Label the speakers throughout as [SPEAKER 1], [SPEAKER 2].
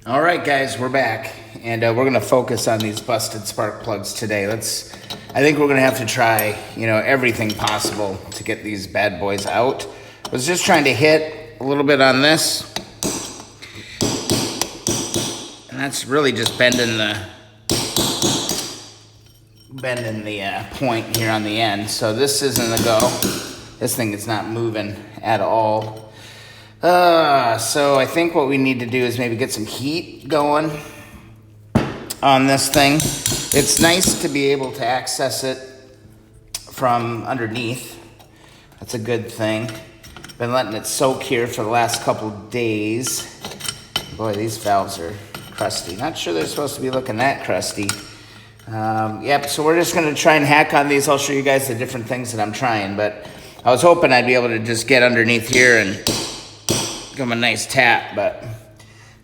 [SPEAKER 1] All right, guys, we're back, and we're gonna focus on these busted spark plugs today. I think we're gonna have to try, everything possible to get these bad boys out. I was just trying to hit a little bit on this, and that's really just bending the point here on the end. So this isn't a go. This thing is not moving at all. So I think what we need to do is maybe get some heat going on this thing. It's nice to be able to access it from underneath. That's a good thing. Been letting it soak here for the last couple of days. Boy, these valves are crusty. Not sure they're supposed to be looking that crusty. Yep, so we're just gonna try and hack on these. I'll show you guys the different things that I'm trying, but I was hoping I'd be able to just get underneath here and give them a nice tap, but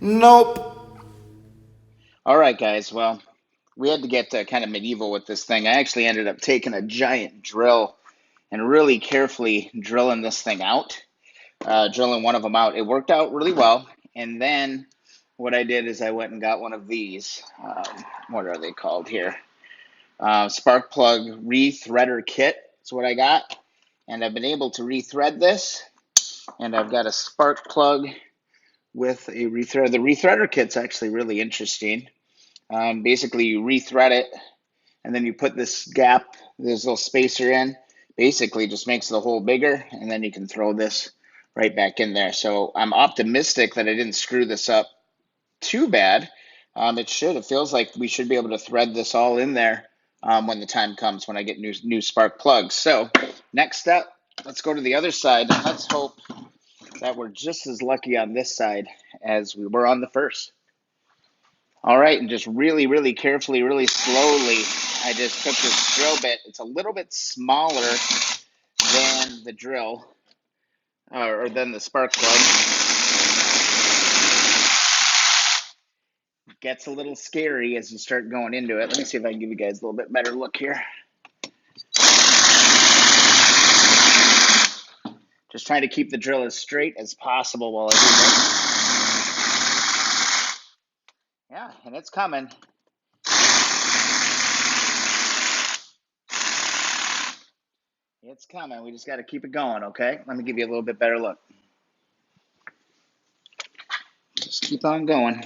[SPEAKER 1] nope. All right, guys, well, we had to get kind of medieval with this thing. I actually ended up taking a giant drill and really carefully drilling this thing out, drilling one of them out. It worked out really well, and then what I did is I went and got one of these. What are they called here? Spark plug Rethreader kit. That's what I got, and I've been able to rethread this, and I've got a spark plug with a rethreader. The rethreader kit's actually really interesting. Basically, you rethread it, and then you put this gap, this little spacer in. Basically, just makes the hole bigger, and then you can throw this right back in there. So I'm optimistic that I didn't screw this up too bad. It feels like we should be able to thread this all in there when the time comes, when I get new spark plugs. So next step, let's go to the other side, and let's hope that we're just as lucky on this side as we were on the first. All right, and just really, really carefully, really slowly, I just took this drill bit. It's a little bit smaller than the drill, or than the spark plug. It gets a little scary as you start going into it. Let me see if I can give you guys a little bit better look here. Just trying to keep the drill as straight as possible while I do this. Yeah, and it's coming. It's coming. We just got to keep it going, okay? Let me give you a little bit better look. Just keep on going.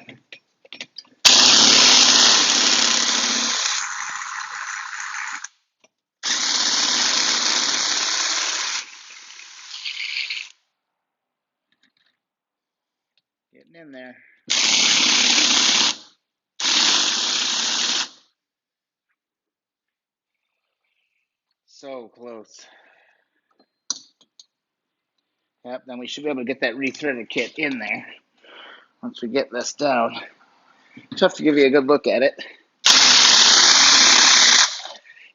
[SPEAKER 1] Getting in there. So close. Yep, then we should be able to get that rethreader kit in there once we get this down. Tough to give you a good look at it.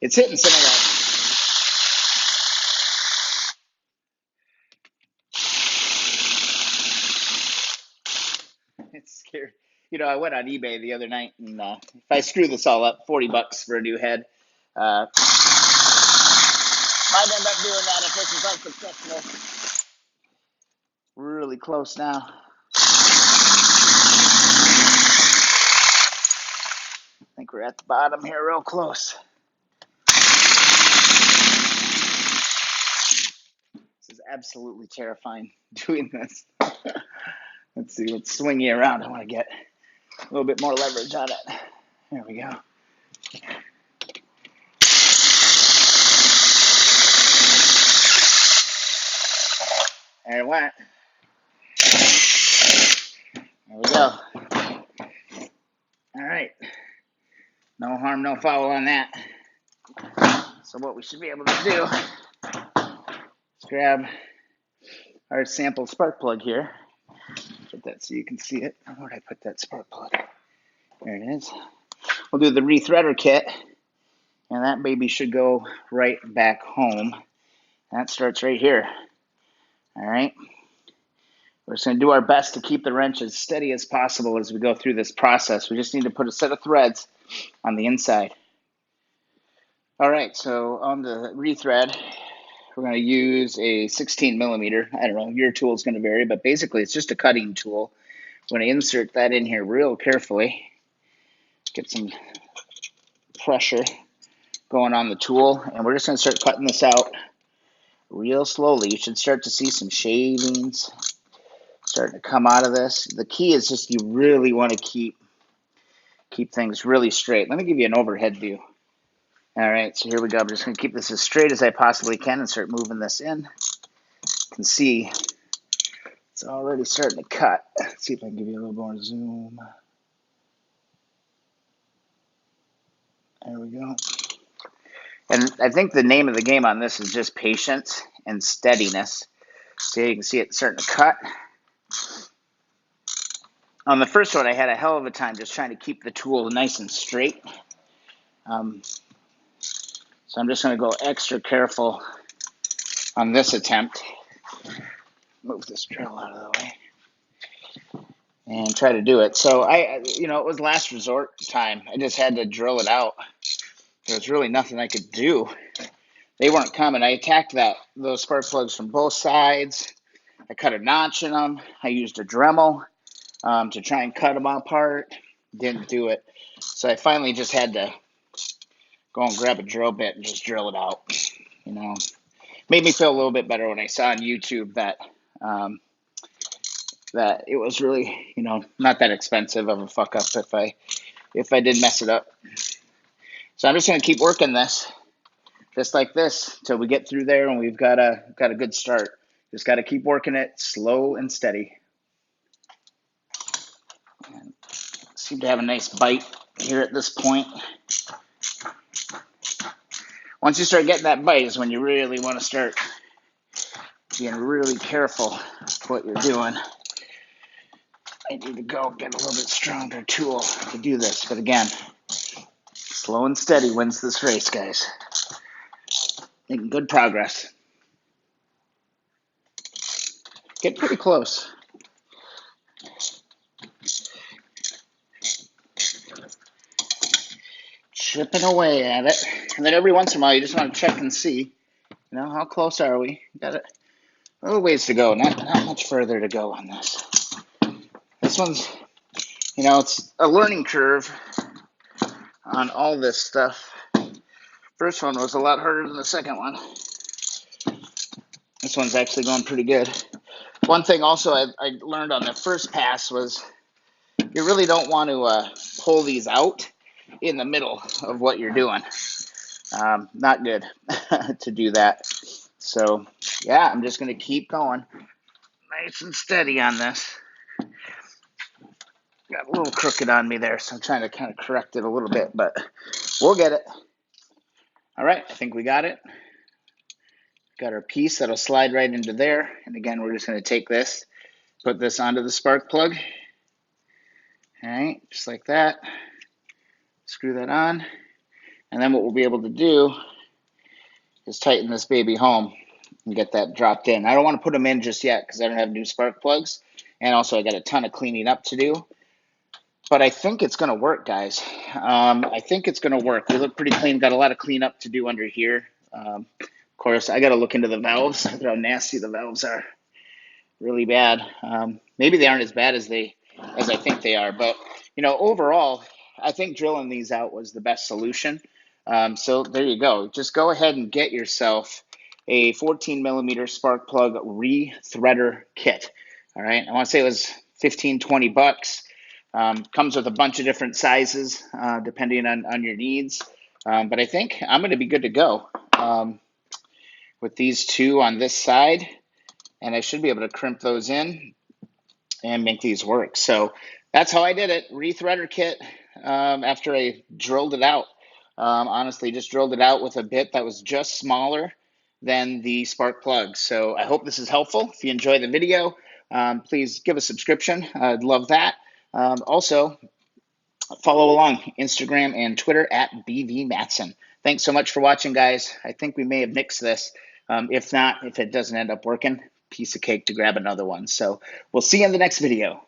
[SPEAKER 1] It's hitting some of that. It's scary. I went on eBay the other night, and if I screw this all up, $40 for a new head. Might end up doing that if this is unsuccessful. We're really close now. I think we're at the bottom here, real close. This is absolutely terrifying doing this. Let's see, let's swing you around. I want to get a little bit more leverage on it. There we go. There it went. There we go. All right. No harm, no foul on that. So what we should be able to do is grab our sample spark plug here. Put that so you can see it. Where'd I put that spark plug? There it is. We'll do the rethreader kit, and that baby should go right back home. That starts right here. All right. We're just going to do our best to keep the wrench as steady as possible as we go through this process. We just need to put a set of threads on the inside. All right, so on the rethread, we're going to use a 16 millimeter. I don't know, your tool is going to vary, but basically it's just a cutting tool. I'm going to insert that in here real carefully. Get some pressure going on the tool, and we're just going to start cutting this out real slowly. You should start to see some shavings starting to come out of this. The key is just you really want to keep things really straight. Let me give you an overhead view. All right, so here we go. I'm just going to keep this as straight as I possibly can and start moving this in. You can see it's already starting to cut. Let's see if I can give you a little more zoom. There we go. And I think the name of the game on this is just patience and steadiness. So you can see it starting to cut. On the first one, I had a hell of a time just trying to keep the tool nice and straight. So I'm just going to go extra careful on this attempt. Move this drill out of the way and try to do it. So it was last resort time. I just had to drill it out. There was really nothing I could do. They weren't coming. I attacked those spark plugs from both sides. I cut a notch in them. I used a Dremel to try and cut them apart. Didn't do it. So I finally just had to go and grab a drill bit and just drill it out. Made me feel a little bit better when I saw on YouTube that that it was really, not that expensive of a fuck up if I did mess it up. So I'm just going to keep working this, just like this, till we get through there and we've got a good start. Just got to keep working it slow and steady. And seem to have a nice bite here at this point. Once you start getting that bite is when you really want to start being really careful what you're doing. I need to go get a little bit stronger tool to do this. But again, slow and steady wins this race, guys. Making good progress. Get pretty close. Chipping away at it. And then every once in a while, you just want to check and see, how close are we? Got a little ways to go. Not much further to go on this. This one's, it's a learning curve on all this stuff. First one was a lot harder than the second one. This one's actually going pretty good. One thing also I learned on the first pass was you really don't want to pull these out in the middle of what you're doing. Not good to do that. So, yeah, I'm just going to keep going nice and steady on this. Got a little crooked on me there, so I'm trying to kind of correct it a little bit, but we'll get it. All right, I think we got it. Got our piece that'll slide right into there. And again, we're just going to take this, put this onto the spark plug. All right, just like that. Screw that on. And then what we'll be able to do is tighten this baby home and get that dropped in. I don't want to put them in just yet because I don't have new spark plugs. And also I got a ton of cleaning up to do. But I think it's going to work, guys. I think it's going to work. We look pretty clean. Got a lot of cleanup to do under here. Of course, I got to look into the valves. Look at how nasty the valves are. Really bad. Maybe they aren't as bad as I think they are. But, overall, I think drilling these out was the best solution. So there you go. Just go ahead and get yourself a 14 millimeter spark plug Rethreader kit. All right. I want to say it was 15, 20 bucks. Comes with a bunch of different sizes, depending on your needs. But I think I'm going to be good to go with these two on this side. And I should be able to crimp those in and make these work. So that's how I did it. Rethreader kit after I drilled it out. Honestly, just drilled it out with a bit that was just smaller than the spark plug. So I hope this is helpful. If you enjoy the video, please give a subscription. I'd love that. Also, follow along Instagram and Twitter at BVMatson. Thanks so much for watching, guys. I think we may have nixed this. If not, if it doesn't end up working, piece of cake to grab another one. So we'll see you in the next video.